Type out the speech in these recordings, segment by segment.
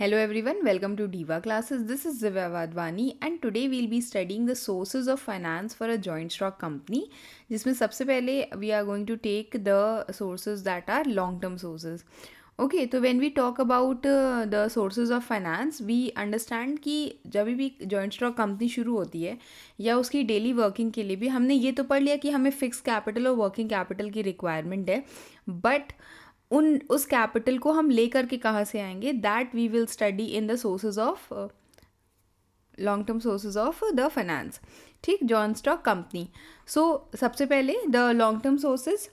Hello everyone, welcome to Diva classes. This is Divya Vadwani and today we'll be studying the sources of finance for a joint stock company. जिसमें सबसे पहले we are going to take the sources that are long term sources. Okay, तो when we talk about the sources of finance, we understand कि जब भी joint stock company शुरू होती है या उसकी daily working के लिए भी हमने ये तो पढ़ लिया कि हमें fixed capital और working capital की requirement है, but उस कैपिटल को हम लेकर के कहाँ से आएंगे, that we will study in the sources of long term sources of the finance. ठीक, जॉइंट स्टॉक कंपनी. सो सबसे पहले the long term sources,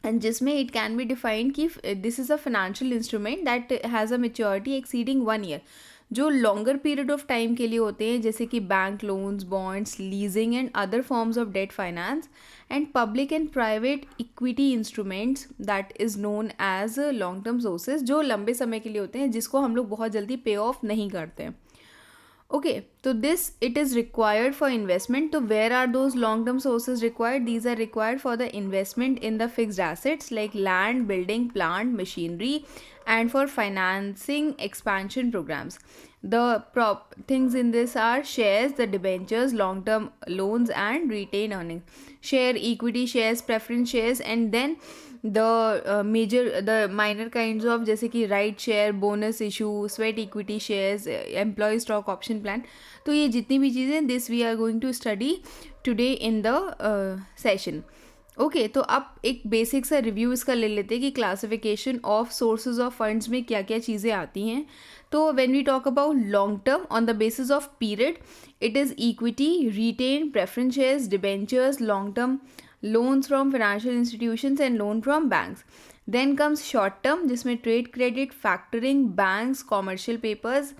and जिसमें इट कैन बी डिफाइंड कि this is a financial instrument that has a maturity exceeding 1 year. जो longer period of time के लिए होते हैं, जैसे कि bank loans, bonds, leasing and other forms of debt finance and public and private equity instruments, that is known as long term sources, जो लंबे समय के लिए होते हैं, जिसको हम लोग बहुत जल्दी पे ऑफ नहीं करते हैं. Okay, so this it is required for investment. So where are those long-term sources required? These are required for the investment in the fixed assets like land, building, plant, machinery, and for financing expansion programs. The prop things in this are shares, the debentures, long-term loans, and retained earnings. Share, equity shares, preference shares, and then the minor kinds of जैसे कि right share, bonus issue, sweat equity shares, employ stock option plan. तो ये जितनी भी चीज़ें, this we are going to study today in the session. Okay, तो अब एक बेसिक सा रिव्यू इसका ले लेते हैं कि classification of sources of funds में क्या क्या चीज़ें आती हैं. तो when we talk about long term on the basis of period, it is equity, retained, preference shares, debentures, long term loans from financial institutions and loan from banks. Then comes short term, जिसमें trade credit, factoring, banks, commercial papers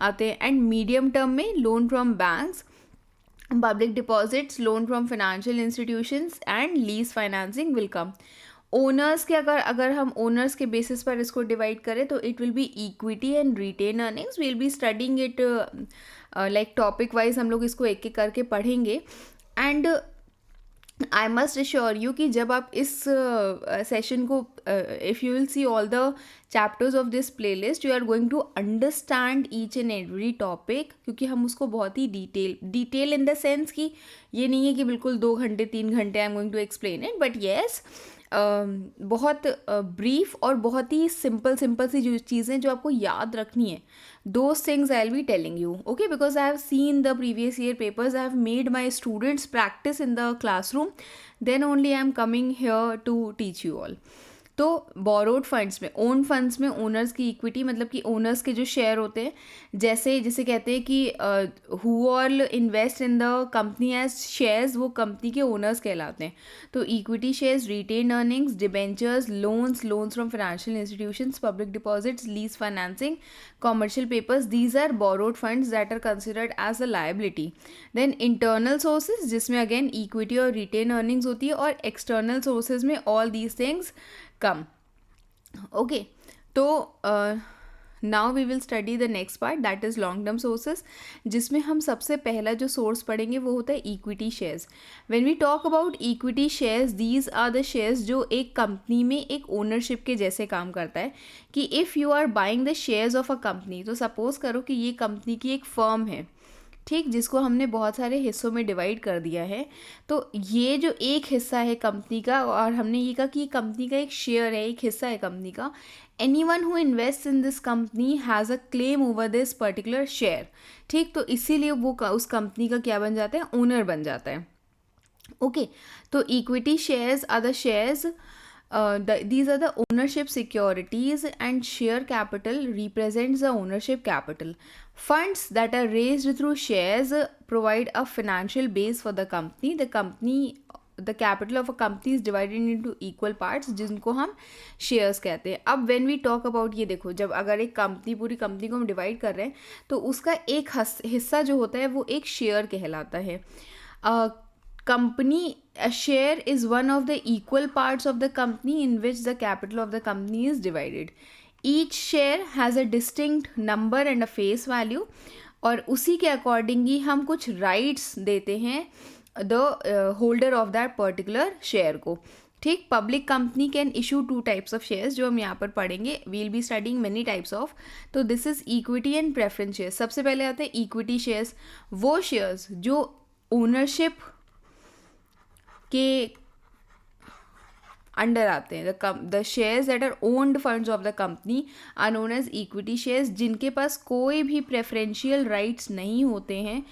आते हैं. And medium term में loan from banks, public deposits, loan from financial institutions and lease financing will come. Owners के अगर हम owners के basis पर इसको डिवाइड करें तो it will be equity and retained earnings. We'll be studying it like topic wise, हम लोग इसको एक एक करके पढ़ेंगे. And I must assure you कि जब आप इस सेशन को, if you will see all the chapters of this playlist, you are going to understand each and every topic, क्योंकि हम उसको बहुत ही डिटेल इन द सेंस कि ये नहीं है कि बिल्कुल 2 घंटे 3 घंटे I am going to explain it, but yes बहुत ब्रीफ और बहुत ही सिंपल सी जो चीज़ें जो आपको याद रखनी है, those things I'll be telling you, okay, because I have seen the previous year papers, I have made my students practice in the classroom, then only I am coming here to teach you all. तो borrowed funds में, own funds में owners की equity, मतलब कि owners के जो share होते हैं, जैसे कहते हैं कि who all invest in the company as shares, वो कंपनी के ओनर्स कहलाते हैं. तो equity shares, retained earnings, debentures, loans from financial institutions, public deposits, lease financing, commercial papers, these are borrowed funds that are considered as a liability. Then internal sources, जिसमें again equity और retain earnings होती है, और external sources में all these things come. Okay, तो now we will study the next part, that is long term sources, जिसमें हम सबसे पहला जो सोर्स पढ़ेंगे वो होता है equity shares. When we talk about equity shares, these are the shares जो एक कंपनी में एक ओनरशिप के जैसे काम करता है. कि if you are buying the shares of a company, तो सपोज करो कि ये कंपनी की एक फर्म है, ठीक, जिसको हमने बहुत सारे हिस्सों में डिवाइड कर दिया है. तो ये जो एक हिस्सा है कंपनी का, और हमने ये कहा कि कंपनी का एक शेयर है, एक हिस्सा है कंपनी का, anyone who invest in this company has a claim over this particular share. ठीक, तो इसीलिए वो उस कंपनी का क्या बन जाता है, ओनर बन जाता है. ओके, तो equity shares are the shares, these are the ownership securities, and share capital represents the ownership capital. Funds that are raised through shares provide a financial base for the company. The capital of a company is divided into equal parts, जिनको हम shares कहते हैं. अब when we talk about, ये देखो, जब अगर एक कंपनी, पूरी कंपनी को हम डिवाइड कर रहे हैं, तो उसका एक हिस्सा जो होता है वो एक शेयर कहलाता है. Company, a share is one of the equal parts of the company in which the capital of the company is divided. Each share has a distinct number and a face value, और उसी के according ही हम कुछ rights देते हैं the holder of that particular share को. ठीक, public company can issue 2 types of shares जो हम यहाँ पर पढ़ेंगे. We will be studing many types of. तो this is equity and preference shares. सबसे पहले आते हैं इक्विटी शेयर्स. वो शेयर्स जो ओनरशिप के अंडर आते हैं. The shares that are owned funds of the company are known as equity shares, जिनके पास कोई भी प्रेफरेंशियल राइट्स नहीं होते हैं,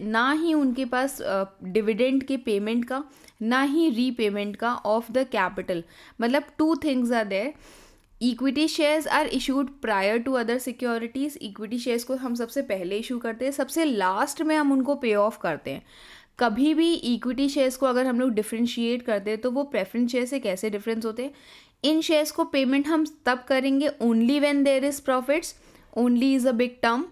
ना ही उनके पास डिविडेंड के पेमेंट का, ना ही रीपेमेंट का ऑफ द कैपिटल. मतलब 2 things are there. Equity shares are issued prior to other securities. Equity shares को हम सबसे पहले इशू करते हैं, सबसे लास्ट में हम उनको पे ऑफ करते हैं. कभी भी इक्विटी शेयर्स को अगर हम लोग डिफ्रेंशिएट करते हैं तो वो प्रेफरेंस शेयर से कैसे डिफरेंस होते हैं. इन शेयर्स को पेमेंट हम तब करेंगे only when there is profits. Only is a big term.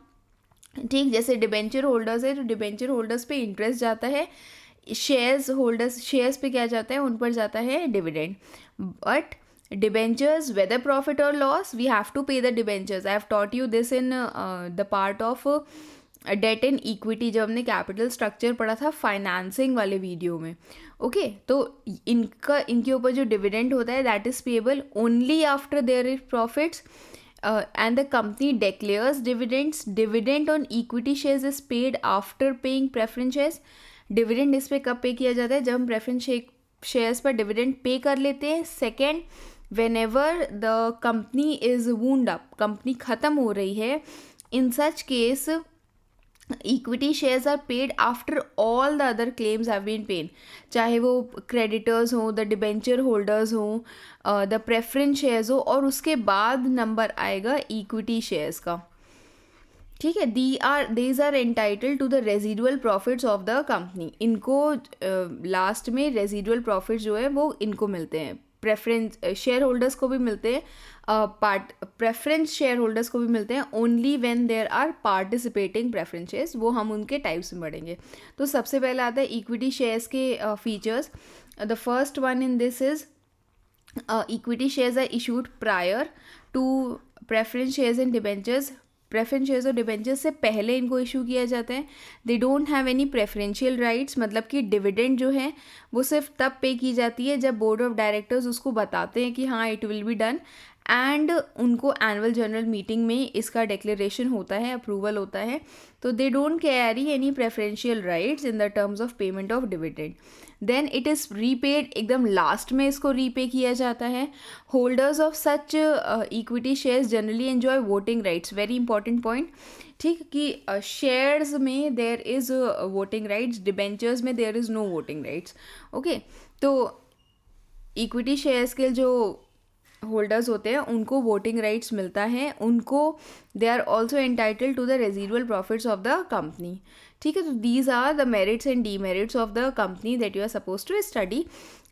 ठीक, जैसे डिबेंचर होल्डर्स है तो डिबेंचर होल्डर्स पे इंटरेस्ट जाता है, शेयर्स पे क्या जाता है, उन पर जाता है dividend. But debentures, whether profit or loss, we have to pay the debentures. I have taught you this in the part of debt and equity, जब हमने कैपिटल स्ट्रक्चर पढ़ा था फाइनेंसिंग वाले वीडियो में. ओके, तो इनके ऊपर जो डिविडेंड होता है that is payable only after their is profits. And the company declares dividends. Dividend on equity shares is paid after paying preference shares. Dividend इस पर कब पे किया जाता है, जब हम प्रेफरेंस शेयर्स पर डिविडेंड पे कर लेते हैं. Second, whenever the company is wound up, company ख़त्म हो रही है, in such case equity shares are paid after all the other claims have been paid. चाहे वो creditors हो, the debenture holders हो, the preference shares हो, और उसके बाद नंबर आएगा equity shares का. ठीक है, these are entitled to the residual profits of the company. इनको लास्ट में residual profits जो है वो इनको मिलते हैं. प्रेफरेंस शेयर होल्डर्स को भी मिलते हैं, प्रेफरेंस शेयर होल्डर्स को भी मिलते हैं only when there are participating preference shares. वो हम उनके टाइप्स में बढ़ेंगे. तो सबसे पहले आता है इक्विटी शेयर्स के features. The first one in this is equity shares are issued prior to preference shares and debentures. Preference shares और डिबेंचर्स से पहले इनको इशू किया जाता है. They don't have any preferential rights, मतलब कि डिविडेंड जो है वो सिर्फ तब पे की जाती है जब बोर्ड ऑफ डायरेक्टर्स उसको बताते हैं कि हाँ it will be done, and उनको एनुअल जनरल मीटिंग में इसका डिक्लेरेशन होता है, अप्रूवल होता है. तो they don't carry any preferential rights in the terms of payment of dividend. Then it is repaid, एकदम लास्ट में इसको रीपे किया जाता है. Holders of such equity shares generally enjoy voting rights. Very important point. ठीक, कि shares में there is voting rights, debentures में there is no voting rights. Okay, तो इक्विटी शेयर्स के जो होल्डर्स होते हैं उनको वोटिंग राइट्स मिलता है. उनको they are also entitled to the residual profits of the company. ठीक है, तो these are the merits and demerits of the company that you are suppose to study.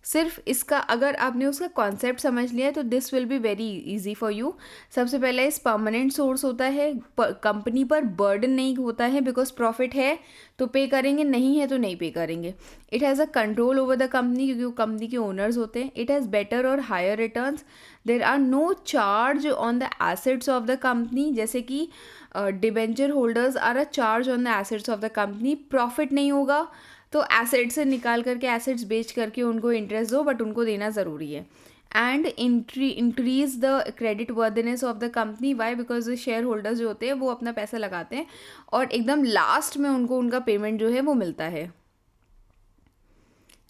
सिर्फ इसका अगर आपने उसका कॉन्सेप्ट समझ लिया तो this will be very easy for you. सबसे पहला इस परमानेंट सोर्स होता है, कंपनी पर बर्डन नहीं होता है, बिकॉज प्रॉफिट है तो पे करेंगे, नहीं है तो नहीं पे करेंगे. It has a control over the company, क्योंकि वो कंपनी के ओनर्स होते हैं. इट हैज़ बेटर और higher returns. There are no charge on the assets of the company, जैसे कि debenture holders are a charge on the assets of the company. Profit नहीं होगा तो एसेट्स से निकाल करके एसेट्स बेच करके उनको इंटरेस्ट दो, बट उनको देना ज़रूरी है. And increase the credit worthiness of the company. Why? Because share holders जो होते हैं वो अपना पैसा लगाते हैं और एकदम लास्ट में उनको उनका पेमेंट जो है वो मिलता है.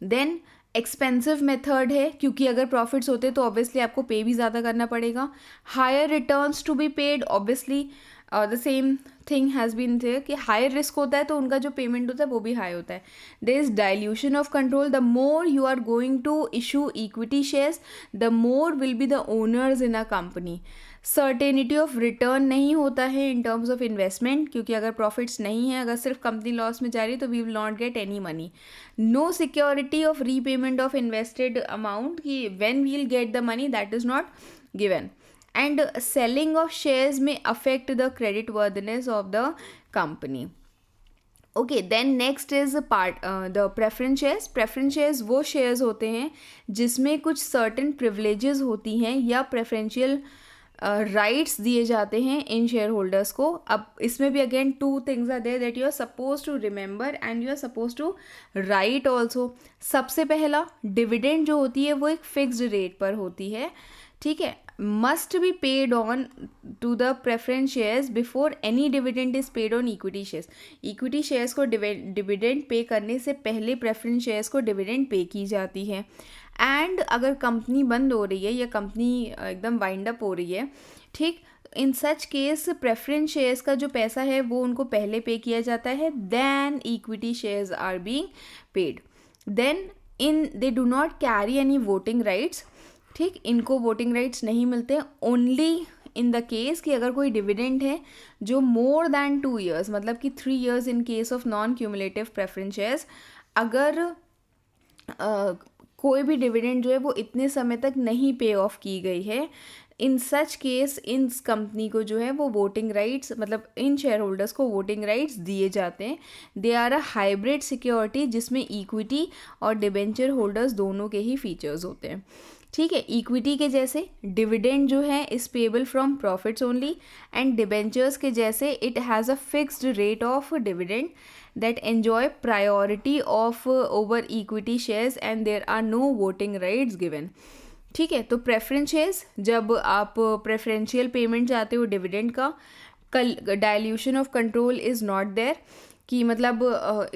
देन एक्सपेंसिव मेथड है, क्योंकि अगर प्रॉफिट्स होते तो ऑब्वियसली आपको पे भी ज़्यादा करना पड़ेगा. Higher returns to be paid, obviously the same thing has been there कि हायर रिस्क होता है तो उनका जो पेमेंट होता है वो भी हाई होता है. There is dilution of control. The more you are going to issue equity shares the more will be the owners in a company. Certainty of return नहीं होता है इन टर्म्स ऑफ इन्वेस्टमेंट, क्योंकि अगर profits नहीं है, अगर सिर्फ company loss में जा रही है तो we will not get any money. No security of repayment of invested amount, कि when we will get the money that is not given. And selling of shares may affect the credit worthiness of the company. Okay, then next is the preference shares. Preference shares वो shares होते हैं जिसमें कुछ certain privileges होती हैं या preferential rights दिए जाते हैं इन शेयर होल्डर्स को. अब इसमें भी again 2 things are there that you are suppose to remember and you are suppose to write also. सबसे पहला, डिविडेंड जो होती है वो एक फिक्स्ड रेट पर होती है, ठीक है. Must be paid on to the preference shares before any dividend is paid on equity shares. Equity shares को डिविडेंड पे करने से पहले प्रेफरेंस शेयर्स को डिविडेंड पे की जाती है. एंड अगर कंपनी बंद हो रही है या कंपनी एकदम वाइंड अप हो रही है, ठीक, इन सच केस प्रेफरेंस शेयर्स का जो पैसा है वो उनको पहले पे किया जाता है, then equity shares are being paid. Then in they do not carry any voting rights, ठीक, इनको वोटिंग राइट्स नहीं मिलते. ओनली इन द केस कि अगर कोई डिविडेंड है जो मोर दैन 2 years, मतलब कि 3 years in case of non cumulative preference shares, अगर कोई भी डिविडेंड जो है वो इतने समय तक नहीं पे ऑफ की गई है, इन सच केस इन कंपनी को जो है वो वोटिंग राइट्स, मतलब इन शेयर होल्डर्स को वोटिंग राइट्स दिए जाते हैं. They are a hybrid security जिसमें इक्विटी और डिबेंचर होल्डर्स दोनों के ही फीचर्स होते हैं, ठीक है. इक्विटी के जैसे डिविडेंड जो है is payable from profits only, and debentures के जैसे it has a fixed rate of dividend that enjoy priority of over equity shares and there are no voting rights given, ठीक है. तो प्रेफरेंस शेयर्स, जब आप preferential payment चाहते हो dividend का, कल dilution of control is not there, कि मतलब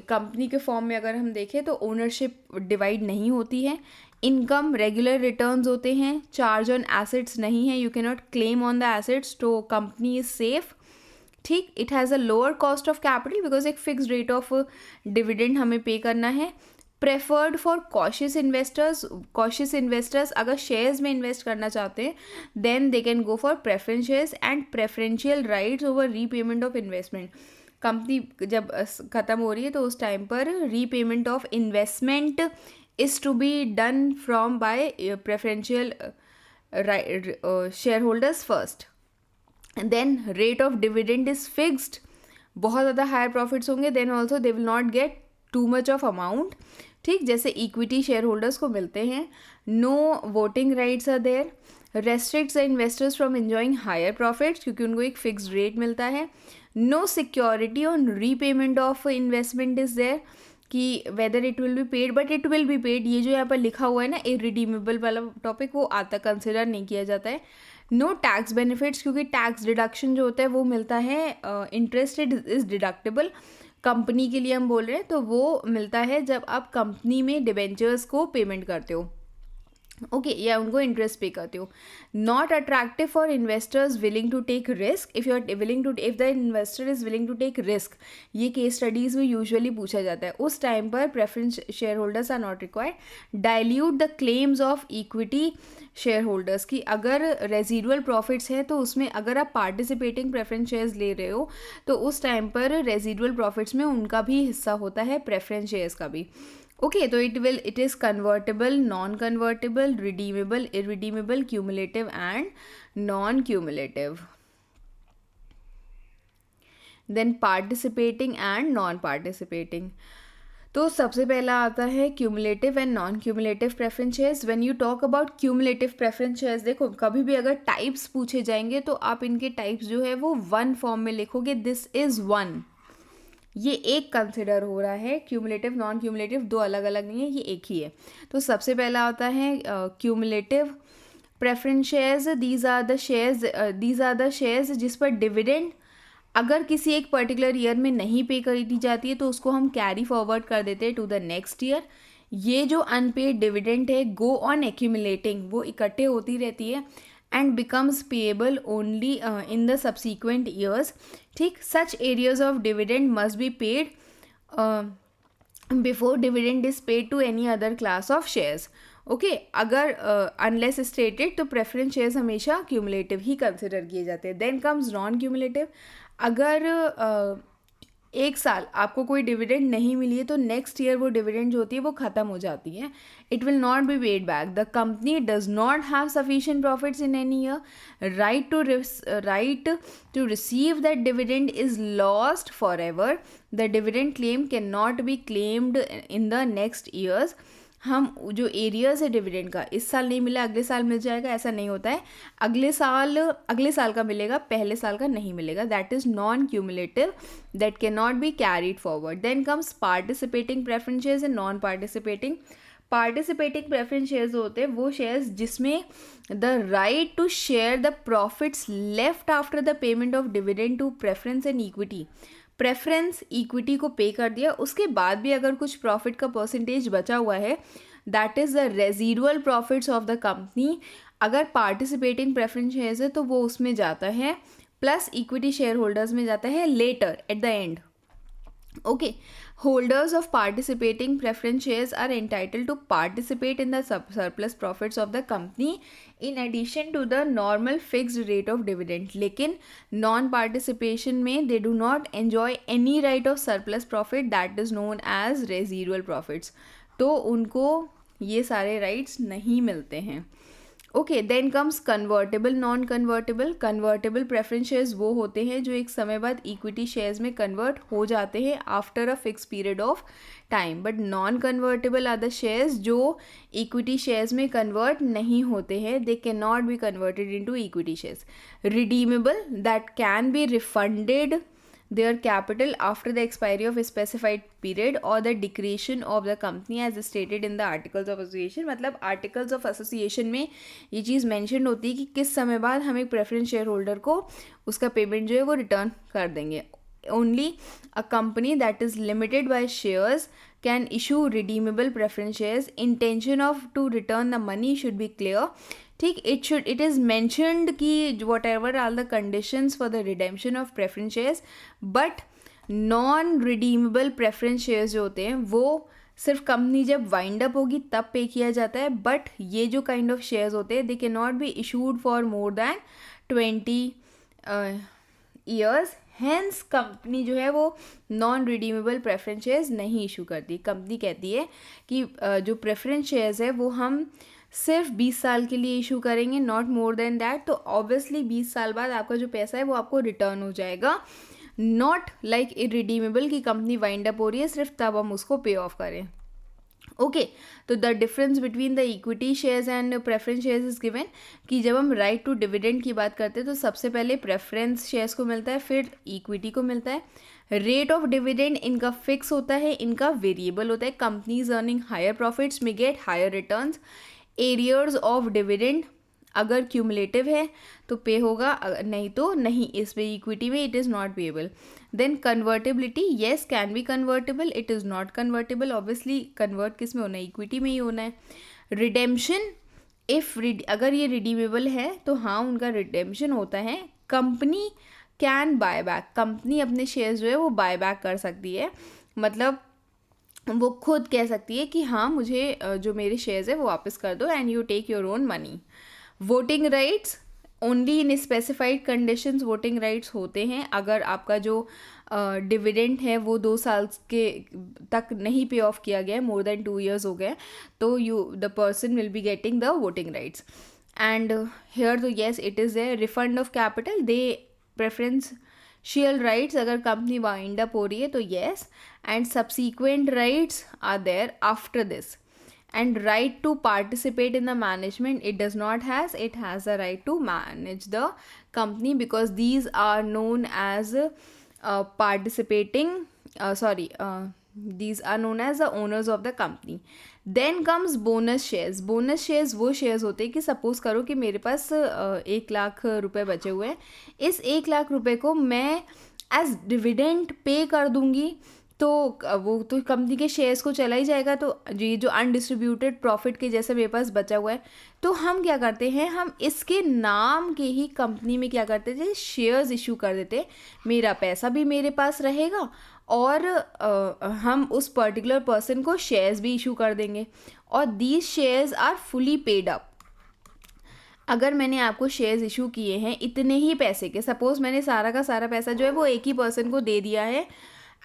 कंपनी के फॉर्म में अगर हम देखें तो ओनरशिप डिवाइड नहीं होती है. इनकम रेगुलर रिटर्न्स होते हैं. चार्ज ऑन एसेट्स नहीं है, you can not claim on the assets, तो कंपनी इज सेफ, ठीक. It has a lower cost of capital because एक फिक्स रेट ऑफ डिविडेंड हमें पे करना है. Preferred for cautious investors. Cautious investors अगर shares में इन्वेस्ट करना चाहते हैं then they can go for preference shares and preferential rights over repayment of investment. Company जब ख़त्म हो रही है तो उस टाइम पर repayment of investment is to be done from by preferential share holders first. Then rate of dividend is fixed. बहुत ज़्यादा हायर प्रॉफिट्स होंगे then also they will not get too much of amount, ठीक, जैसे equity share holders को मिलते हैं. No voting rights are there. Restricts the investors from enjoying higher profits क्योंकि उनको एक फिक्स्ड रेट मिलता है. No security on repayment of investment is there, कि whether it will be paid, but it will be paid. ये जो यहाँ पर लिखा हुआ है ना इरिडीमेबल वाला टॉपिक, वो आता कंसिडर नहीं किया जाता है. नो टैक्स बेनिफिट्स, क्योंकि टैक्स डिडक्शन जो होता है वो मिलता है. इंटरेस्ट इज डिडक्टेबल कंपनी के लिए हम बोल रहे हैं, तो वो मिलता है जब आप कंपनी में डिबेंचर्स को पेमेंट करते हो, ओके, या उनको इंटरेस्ट पे करते हो. Not attractive for investors willing to take risk. If you are willing to, if the investor is willing to take risk, ये केस स्टडीज़ में यूजुअली पूछा जाता है. उस टाइम पर preference share holders are not required. Dilute the claims of equity share holders, की अगर residual profits है तो उसमें अगर आप पार्टिसिपेटिंग प्रेफरेंस शेयर्स ले रहे हो तो उस टाइम पर रेजिडुअल प्रॉफिट्स में उनका भी हिस्सा होता है, प्रेफरेंस शेयर्स का भी. Okay, so it is convertible, non-convertible, redeemable, irredeemable, cumulative and non-cumulative. Then participating and non-participating. तो सबसे पहला आता है cumulative and non cumulative preference shares. When you talk about cumulative preference shares, देखो कभी भी अगर टाइप्स पूछे जाएंगे तो आप इनके टाइप्स जो है वो वन फॉर्म में लिखोगे, दिस इज़ वन. ये एक कंसिडर हो रहा है. क्यूमुलेटिव नॉन क्यूमुलेटिव दो अलग अलग नहीं है, ये एक ही है. तो सबसे पहला आता है cumulative preference shares. These are the shares जिस पर डिविडेंड अगर किसी एक पर्टिकुलर ईयर में नहीं पे करी दी जाती है तो उसको हम कैरी फॉरवर्ड कर देते हैं टू द नेक्स्ट ईयर. ये जो अनपेड डिविडेंड है गो ऑन एक्यूमुलेटिंग, वो इकट्ठे होती रहती है and becomes payable only in the subsequent years. ठीक, such areas of dividend must be paid before dividend is paid to any other class of shares. Okay, अगर unless stated तो preference shares हमेशा cumulative ही consider किए जाते हैं. Then comes non cumulative. अगर एक साल आपको कोई डिविडेंड नहीं मिली है तो नेक्स्ट ईयर वो डिविडेंड जो होती है वो ख़त्म हो जाती है. It will not be paid back. The company does not have sufficient profits in any year. Right to receive that dividend is lost for ever. The dividend claim can not be claimed in the next years. हम जो arrears है dividend का, इस साल नहीं मिला अगले साल मिल जाएगा, ऐसा नहीं होता है। अगले साल का मिलेगा, पहले साल का नहीं मिलेगा। That is non cumulative, that can not be carried forward. Then comes participating preference shares and non participating. Participating preference shares होते हैं वो शेयर्स जिसमें the right to share the profits left after the payment of dividend to preference and equity. Preference equity को pay कर दिया, उसके बाद भी अगर कुछ प्रॉफिट का परसेंटेज बचा हुआ है, that is the residual profits of the company. अगर पार्टिसिपेटिंग प्रेफरेंस शेयर्स है तो वो उसमें जाता है, प्लस इक्विटी शेयर होल्डर्स में जाता है later at the end. Okay, holders of participating preference shares are entitled to participate in the surplus profits of the company in addition to the normal fixed rate of dividend. लेकिन non participation में they do not enjoy any right of surplus profit that is known as residual profits. तो उनको ये सारे rights नहीं मिलते हैं। Okay, then comes convertible non convertible. Convertible preference shares वो होते हैं जो एक समय बाद इक्विटी शेयर्स में कन्वर्ट हो जाते हैं after a fix period of time. But non convertible are the shares जो इक्विटी शेयर्स में कन्वर्ट नहीं होते हैं, they can not be converted into equity shares. Redeemable, that can be refunded their capital after the expiry of a specified period or the decretion of the company as stated in the articles of association। मतलब articles of association में ये चीज़ mentioned होती है कि किस समय बाद हम एक preference shareholder को उसका payment जो है वो return कर देंगे। Only a company that is limited by shares can issue redeemable preference shares. Intention of to return the money should be clear। ठीक, it is mentioned कि whatever are the conditions for the redemption of preference shares, but non redeemable preference shares जो होते हैं वो सिर्फ company जब wind up होगी तब पे किया जाता है। बट ये जो काइंड ऑफ शेयर्स होते हैं they can not be issued for more than 20 years. Hence company जो है वो नॉन रिडीमेबल प्रेफरेंस शेयर्स नहीं इशू करती। कंपनी कहती है कि जो प्रेफरेंस शेयर्स है वो हम सिर्फ 20 साल के लिए इशू करेंगे, नॉट मोर देन दैट। तो ऑब्वियसली 20 साल बाद आपका जो पैसा है वो आपको रिटर्न हो जाएगा। नॉट लाइक इरिडीमेबल की कंपनी वाइंड अप हो रही है सिर्फ तब हम उसको पे ऑफ करें। ओके, तो the difference between the equity shares and preference shares is given कि जब हम राइट टू डिविडेंड की बात करते हैं तो सबसे पहले प्रेफरेंस शेयर्स को मिलता है, फिर इक्विटी को मिलता है। रेट ऑफ डिविडेंड इनका फिक्स होता है, इनका वेरिएबल होता है। कंपनीज अर्निंग हायर प्रॉफिट्स में get higher returns. Arrears of dividend अगर क्यूमुलेटिव है तो पे होगा, नहीं तो नहीं। इसमें इक्विटी में it is not payable. Then convertibility, yes can be convertible, it is not convertible. Obviously convert किस में होना है, इक्विटी में ही होना है। रिडेम्पशन, इफ़ अगर ये रिडीमेबल है तो हाँ उनका रिडेम्पशन होता है। Company can buy back, company अपने शेयर्स जो है वो बाय बैक कर सकती है। मतलब वो खुद कह सकती है कि हाँ मुझे जो मेरे शेयर्स है वो वापस कर दो and you take your own money. Voting rights, only in specified conditions voting rights होते हैं। अगर आपका जो डिविडेंड है वो 2 साल के तक नहीं पे ऑफ किया गया है, मोर देन 2 years हो गए, तो the person will be getting the voting rights. And here तो yes it is a refund of capital. They preferential rights, अगर कंपनी वाइंड अप हो रही है तो yes, and subsequent rights are there after this. And right to participate in the management, it does not has, it has a right to manage the company because these are known as these are known as the owners of the company. Then comes bonus shares. Bonus shares वो shares होते हैं कि suppose करो कि मेरे पास 1 लाख रुपए बचे हुए हैं, इस 1 लाख रुपए को मैं एज डिविडेंड पे कर दूंगी तो वो तो कंपनी के शेयर्स को चला ही जाएगा। तो ये जो अनडिस्ट्रीब्यूटेड प्रॉफिट के जैसे मेरे पास बचा हुआ है, तो हम क्या करते हैं, हम इसके नाम के ही कंपनी में क्या करते थे, शेयर्स इशू कर देते। मेरा पैसा भी मेरे पास रहेगा और हम उस पर्टिकुलर पर्सन को शेयर्स भी इशू कर देंगे और these shares are fully paid up. अगर मैंने आपको शेयर्स इशू किए हैं इतने ही पैसे के, सपोज मैंने सारा का सारा पैसा जो है वो एक ही पर्सन को दे दिया है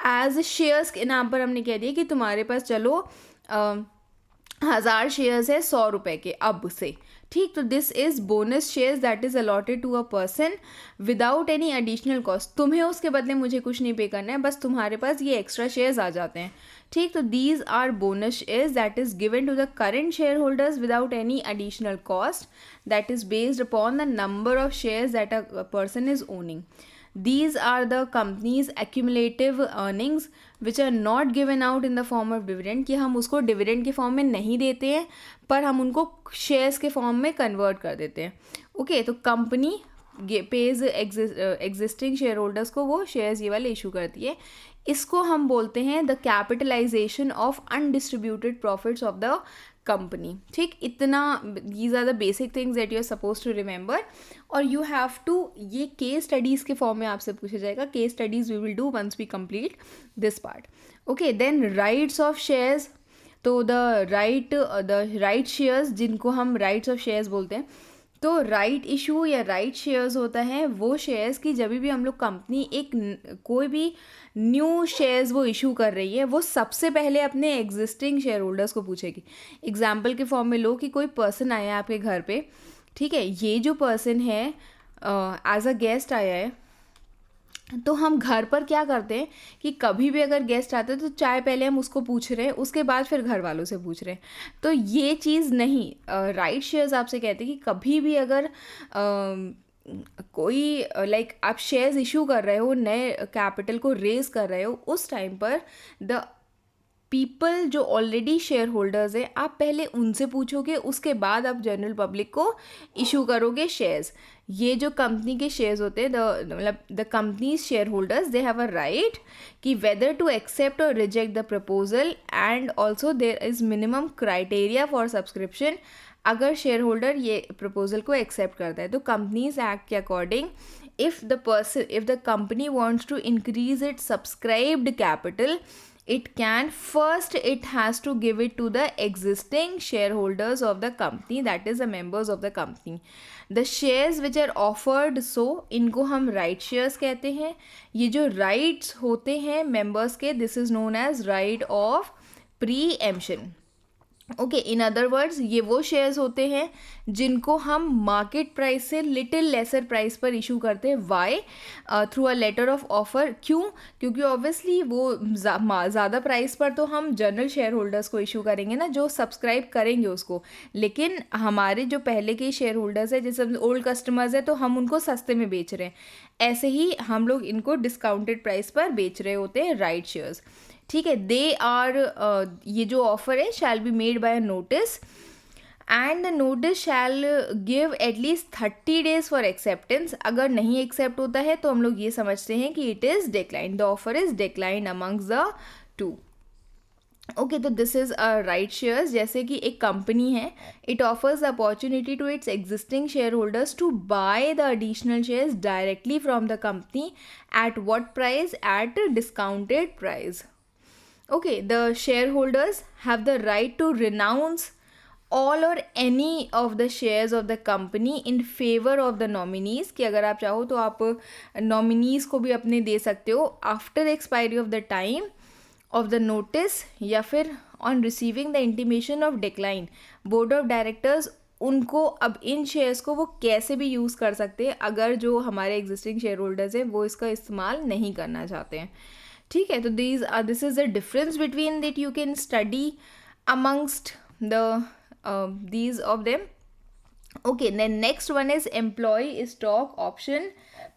एज शेयर्स के नाम पर, हमने कह दिया कि तुम्हारे पास चलो 1000 शेयर्स है 100 रुपये के अब से, ठीक, तो this is bonus shares that is allotted to a person without any additional cost. तुम्हें उसके बदले मुझे कुछ नहीं पे करना है, बस तुम्हारे पास ये एक्स्ट्रा शेयर्स आ जाते हैं। ठीक, तो these are bonus shares that is given to the current share holders without any additional cost that is based upon the number of shares that a person is owning. These are the company's accumulative earnings which are not given out in the form of dividend, कि हम उसको dividend के form में नहीं देते हैं पर हम उनको शेयर्स के फॉर्म में कन्वर्ट कर देते हैं. ओके, तो company page existing share holders को वो शेयर्स ये वाले इशू करती है. इसको हम बोलते हैं the capitalisation of undistributed profits of the company. ठीक, इतना these are the basic things that you are suppose to remember. और यू हैव टू, ये केस स्टडीज़ के फॉर्म में आपसे पूछा जाएगा. Case studies we will do once we complete this part. Okay, then rights of shares. तो the right shares, जिनको हम राइट्स ऑफ शेयर्स बोलते हैं, तो राइट इशू या राइट शेयर्स होता है वो शेयर्स की जब भी हम लोग कंपनी कोई भी न्यू शेयर्स वो इशू कर रही है, वो सबसे पहले अपने एग्जिस्टिंग शेयर होल्डर्स को पूछेगी. एग्जाम्पल के फॉर्म में लो कि कोई पर्सन आया है आपके घर पे. ठीक है, ये जो पर्सन है एज अ गेस्ट आया है, तो हम घर पर क्या करते हैं कि कभी भी अगर गेस्ट आते हैं तो चाय पहले हम उसको पूछ रहे हैं, उसके बाद फिर घर वालों से पूछ रहे हैं. तो ये चीज़ नहीं. राइट शेयर्स आपसे कहते हैं कि कभी भी अगर कोई लाइक आप शेयर्स इशू कर रहे हो, नए कैपिटल को रेज कर रहे हो, उस टाइम पर द पीपल जो ऑलरेडी शेयर होल्डर्स हैं, आप पहले उनसे पूछोगे, उसके बाद आप जनरल पब्लिक को इशू करोगे शेयर्स. ये जो कंपनी के शेयर्स होते हैं, मतलब the company's share holders, they have a right कि वेदर टू एक्सेप्ट और reject the proposal, and also there is minimum criteria for subscription. अगर शेयर होल्डर ये प्रपोजल को एक्सेप्ट करता है तो कंपनीज एक्ट के according if the company wants to increase its subscribed capital, it has to give it to the existing shareholders of the company, that is the members of the company. The shares which are offered, so इनको हम right shares कहते हैं. ये जो rights होते हैं members के, this is known as right of preemption. Okay, in other words ये वो शेयर्स होते हैं जिनको हम मार्केट प्राइस से लिटिल लेसर प्राइस पर इशू करते हैं. Why? Through a letter of offer. क्यों? क्योंकि ऑब्वियसली वो ज़्यादा प्राइस पर तो हम जनरल शेयर होल्डर्स को इशू करेंगे ना, जो सब्सक्राइब करेंगे उसको. लेकिन हमारे जो पहले के शेयर होल्डर्स हैं, जैसे ओल्ड कस्टमर्स हैं, तो हम उनको सस्ते में बेच रहे हैं. ऐसे ही हम लोग इनको डिस्काउंटेड प्राइस पर बेच रहे होते हैं राइट शेयर्स. ठीक है, दे आर ये जो ऑफर है shall be made by a notice, and the notice shall give at least 30 days for acceptance. अगर नहीं एक्सेप्ट होता है तो हम लोग ये समझते हैं कि it is decline, the offer is decline amongst the two. Okay, तो this is a right shares. जैसे कि एक कंपनी है, it offers opportunity to its existing share holders to buy the additional shares directly from the company at what price? At discounted price. Okay, the shareholders have the right to renounce all or any of the shares of the company in favor of the nominees. कि अगर आप चाहो तो आप nominees को भी अपने दे सकते हो after the expiry of the time of the notice, या फिर on receiving the intimation of decline. Board of directors उनको अब इन शेयर्स को वो कैसे भी यूज़ कर सकते हैं अगर जो हमारे एग्जिस्टिंग शेयर होल्डर्स हैं वो इसका इस्तेमाल नहीं करना चाहते हैं. ठीक है, तो this is the difference between that you can study amongst the these of them. Okay, then next one is employee stock option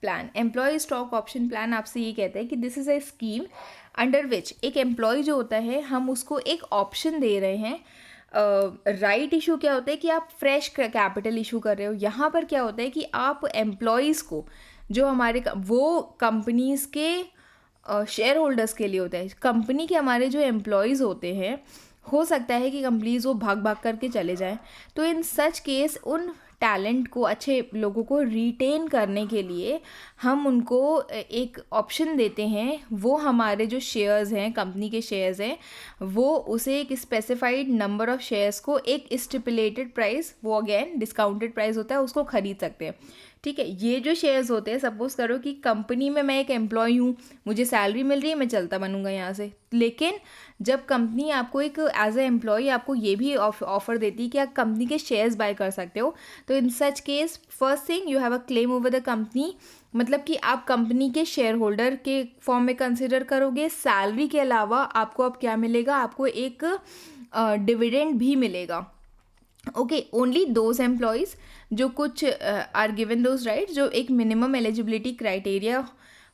plan. Employee stock option plan आपसे ये कहता है कि this is a scheme under which एक employ जो होता है, हम उसको एक ऑप्शन दे रहे हैं. राइट इशू क्या होता है कि आप फ्रेश कैपिटल इशू कर रहे हो. यहाँ पर क्या होता है कि आप एम्प्लॉयज़ को, जो हमारे वो कंपनीज़ के शेयर होल्डर्स के लिए होता है. कंपनी के हमारे जो एम्प्लॉयज़ होते हैं, हो सकता है कि कंपनीज़ वो भाग भाग करके चले जाएं, तो इन सच केस उन टैलेंट को, अच्छे लोगों को रिटेन करने के लिए हम उनको एक ऑप्शन देते हैं. वो हमारे जो शेयर्स हैं, कंपनी के शेयर्स हैं, वो उसे एक स्पेसिफाइड नंबर ऑफ शेयर्स को एक स्टिपुलेटेड प्राइस, वो अगेन डिस्काउंटेड प्राइस होता है, उसको ख़रीद सकते हैं. ठीक है, ये जो शेयर्स होते हैं, सपोज करो कि कंपनी में मैं एक एम्प्लॉय हूँ, मुझे सैलरी मिल रही है, मैं चलता बनूंगा यहाँ से, लेकिन जब कंपनी आपको एक एज ए एम्प्लॉय आपको ये भी ऑफर देती है कि आप कंपनी के शेयर्स बाय कर सकते हो, तो in such case first thing you have a claim over the company, मतलब कि आप कंपनी के शेयर होल्डर के फॉर्म में कंसिडर करोगे। सैलरी के अलावा आपको अब क्या मिलेगा, आपको एक डिविडेंड भी मिलेगा। ओके, ओनली दोज एम्प्लॉयज़ जो कुछ आर गिवन दोज राइट, जो एक मिनिमम एलिजिबिलिटी क्राइटेरिया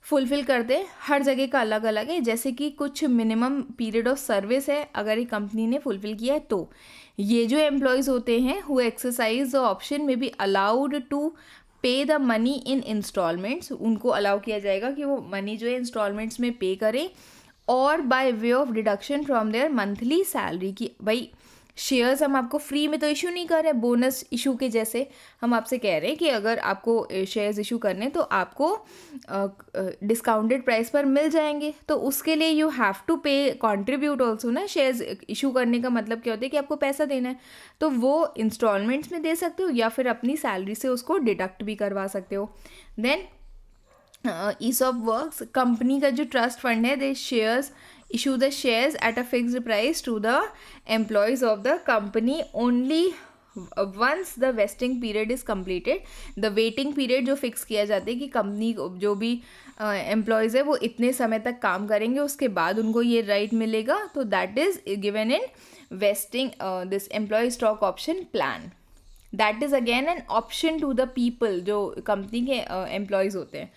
फुलफिल करते हैं, हर जगह का अलग अलग है, जैसे कि कुछ मिनिमम पीरियड ऑफ सर्विस है अगर ये कंपनी ने फुलफिल किया है, तो ये जो एम्प्लॉयज़ होते हैं हु एक्सरसाइज द ऑप्शन में बी अलाउड टू पे द मनी इन इंस्टॉलमेंट्स, उनको अलाउ किया जाएगा कि वो मनी जो है इंस्टॉलमेंट्स में पे करें, और by way of deduction from there monthly salary, की भाई शेयर्स हम आपको फ्री में तो इशू नहीं कर रहे, बोनस इशू के जैसे हम आपसे कह रहे हैं कि अगर आपको शेयर्स इशू करने तो आपको डिस्काउंटेड प्राइस पर मिल जाएंगे, तो उसके लिए यू हैव टू पे कंट्रीब्यूट ऑल्सो ना। शेयर्स इशू करने का मतलब क्या होता है कि आपको पैसा देना है, तो वो इंस्टॉलमेंट्स में दे सकते हो या फिर अपनी सैलरी से उसको डिडक्ट भी करवा सकते हो। देन ESOP वर्क्स, कंपनी का जो ट्रस्ट फंड है, दे shares issue the shares at a fixed price to the employees of the company only once the vesting period is completed। the waiting period जो fix किया जाता है कि company जो भी एम्प्लॉयज़ है वो इतने समय तक काम करेंगे, उसके बाद उनको ये राइट मिलेगा, तो that is given in vesting this employ stock option plan. That is again an option to the people जो कंपनी के एम्प्लॉयज़ होते हैं।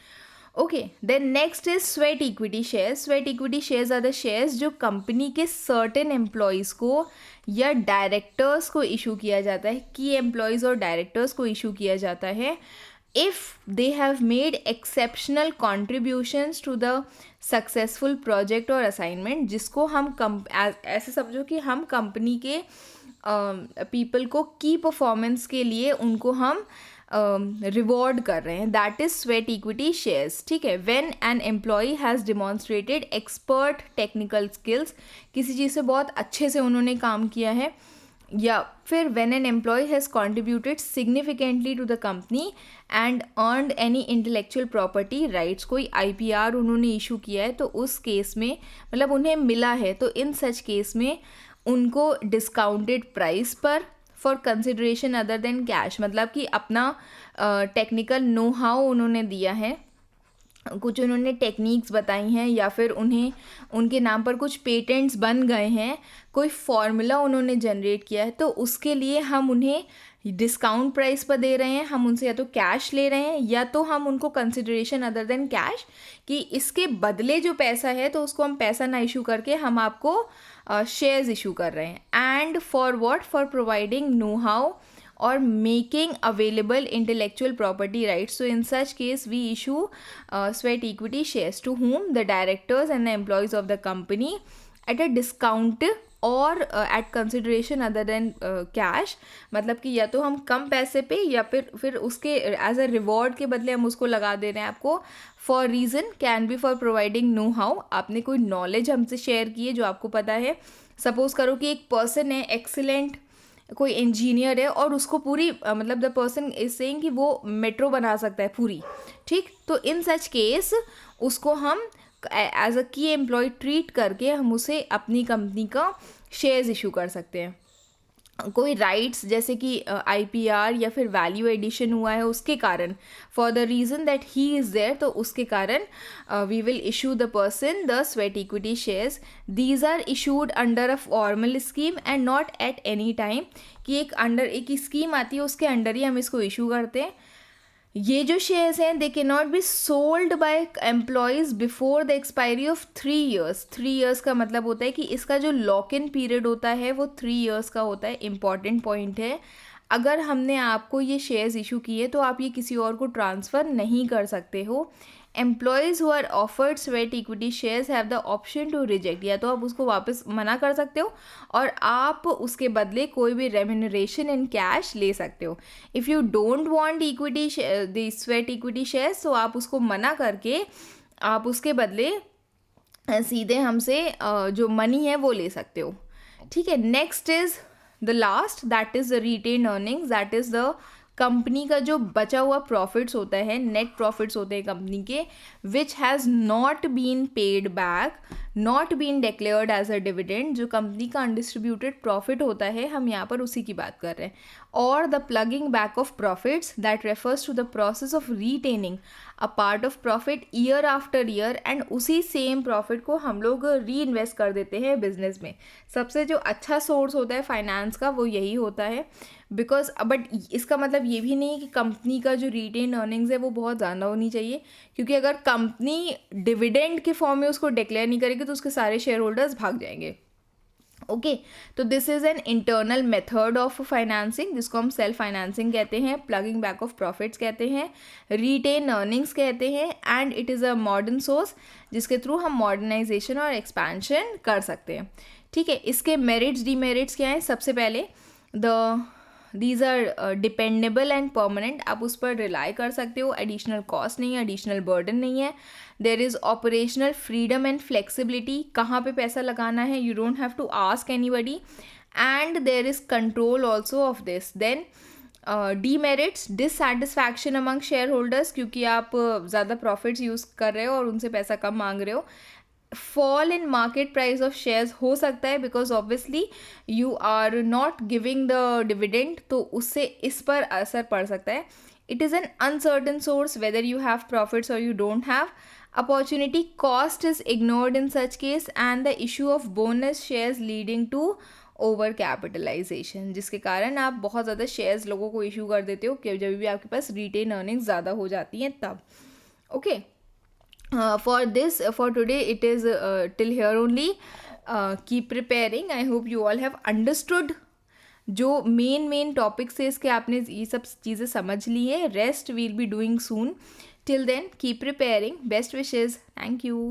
Okay, then next is sweat equity shares. Sweat equity shares are the shares जो company के certain employees को या directors को issue किया जाता है, की एम्प्लॉयज़ और डायरेक्टर्स को इशू किया जाता है if they have made exceptional contributions to the successful project और असाइनमेंट, जिसको हम ऐसे समझो कि हम कंपनी के पीपल को की परफॉर्मेंस के लिए उनको हम रिवॉर्ड कर रहे हैं, that is sweat equity shares. ठीक है, when an employ has demonstrated expert technical skills, किसी चीज़ से बहुत अच्छे से उन्होंने काम किया है, या फिर when an employ has contributed significantly to the company and earned any intellectual property rights, कोई IPR उन्होंने इशू किया है तो उस केस में मतलब उन्हें मिला है, तो इन सच केस में उनको डिस्काउंटेड प्राइस पर for consideration other than cash, मतलब कि अपना टेक्निकल नो हाउ उन्होंने दिया है, कुछ उन्होंने टेक्निक्स बताई हैं, या फिर उन्हें उनके नाम पर कुछ पेटेंट्स बन गए हैं, कोई फार्मूला उन्होंने जनरेट किया है, तो उसके लिए हम उन्हें डिस्काउंट प्राइस पर दे रहे हैं, हम उनसे या तो कैश ले रहे हैं या तो हम उनको कंसिडरेशन अदर देन कैश, कि इसके बदले जो पैसा है तो उसको हम पैसा ना इशू करके हम आपको शेयर्स इशू कर रहे हैं। And for what, for providing know how or making available intellectual property rights. So in such case we issue sweat equity shares to whom the directors and the employees of the company at a discount or at consideration other than cash, मतलब कि या तो हम कम पैसे पे या फिर उसके एज अ रिवॉर्ड के बदले हम उसको लगा दे रहे हैं आपको, for reason can be for providing know how, आपने कोई नॉलेज हमसे शेयर की है जो आपको पता है। सपोज करो कि एक पर्सन है एक्सीलेंट, कोई इंजीनियर है और उसको पूरी मतलब द पर्सन इज सेइंग कि वो मेट्रो बना सकता है पूरी, ठीक, तो इन सच केस उसको हम एज अ की एम्प्लॉय ट्रीट करके हम उसे अपनी कंपनी का शेयर्स इशू कर सकते हैं। कोई राइट्स जैसे कि IPR या फिर वैल्यू एडिशन हुआ है उसके कारण, for the reason that he is there, तो उसके कारण we will issue the person the sweat equity shares. These are issued under a formal scheme and not at any time, कि एक अंडर एक स्कीम आती है उसके अंडर ही हम इसको इशू करते हैं। ये जो शेयर्स हैं they can not be sold by employees before the expiry of 3 years। 3 years का मतलब होता है कि इसका जो लॉक इन पीरियड होता है वो 3 years का होता है। इंपॉर्टेंट पॉइंट है, अगर हमने आपको ये शेयर्स इशू किए तो आप ये किसी और को ट्रांसफ़र नहीं कर सकते हो। Employees who are offered sweat equity shares have the option to reject, या तो आप उसको वापस मना कर सकते हो और आप उसके बदले कोई भी रेम्यूनरेशन इन कैश ले सकते हो। If you don't want equity the sweat equity shares, तो आप उसको मना करके आप उसके बदले सीधे हमसे जो मनी है वो ले सकते हो। ठीक है, next is the last, that is the retain earnings, that is the company का जो बचा हुआ प्रॉफिट्स होता है, नेट प्रॉफिट्स होते हैं कंपनी के, which has not been paid back, not been declared as a dividend, जो कंपनी का अनडिस्ट्रीब्यूटेड प्रॉफिट होता है, हम यहाँ पर उसी की बात कर रहे हैं. और the plugging back of profits that refers to the process of retaining a part of profit year after year, and उसी सेम प्रॉफिट को हम लोग री इन्वेस्ट कर देते हैं बिजनेस में. सबसे जो अच्छा सोर्स होता है फाइनेंस का वो यही होता है. बिकॉज बट इसका मतलब ये भी नहीं है कि कंपनी का जो रिटेन अर्निंग्स है वो बहुत ज़्यादा होनी चाहिए, क्योंकि अगर कंपनी डिविडेंड के फॉर्म में उसको डिक्लेयर नहीं करेगी तो उसके सारे शेयर होल्डर्स भाग जाएंगे. ओके, तो this is an internal method of financing, जिसको हम सेल्फ फाइनेंसिंग कहते हैं, प्लगिंग बैक ऑफ प्रॉफिट्स कहते हैं, रिटेन अर्निंग्स कहते हैं, and it is a modern source जिसके थ्रू हम मॉडर्नाइजेशन और एक्सपेंशन कर सकते हैं. ठीक है, इसके मेरिट्स डीमेरिट्स क्या हैं. सबसे पहले these are dependable and permanent, आप उस पर रिलाई कर सकते हो, एडिशनल कॉस्ट नहीं है, एडिशनल बर्डन नहीं है. There is operational freedom and flexibility, कहाँ पे पैसा लगाना है, you don't have to ask anybody, and there is control also of this. Then demerits, dissatisfaction among shareholders, क्योंकि आप ज़्यादा प्रॉफिट्स यूज़ कर रहे हो और उनसे पैसा कम मांग रहे हो. Fall in market price of shares हो सकता है, because obviously you are not giving the dividend, तो उससे इस पर असर पड़ सकता है. It is an uncertain source whether you have profits और you don't have. Opportunity cost is ignored in such case, and the issue of bonus shares leading to over capitalisation, जिसके कारण आप बहुत ज़्यादा शेयर्स लोगों को इशू कर देते हो कि जब भी आपके पास रिटेन अर्निंग्स ज़्यादा हो जाती हैं तब. Okay, for today it is till here only. Keep preparing. I hope you all have understood जो मेन टॉपिक्स है इसके, आपने ये सब चीज़ें समझ ली है. Rest we'll be doing soon. Till then, keep preparing. Best wishes. Thank you.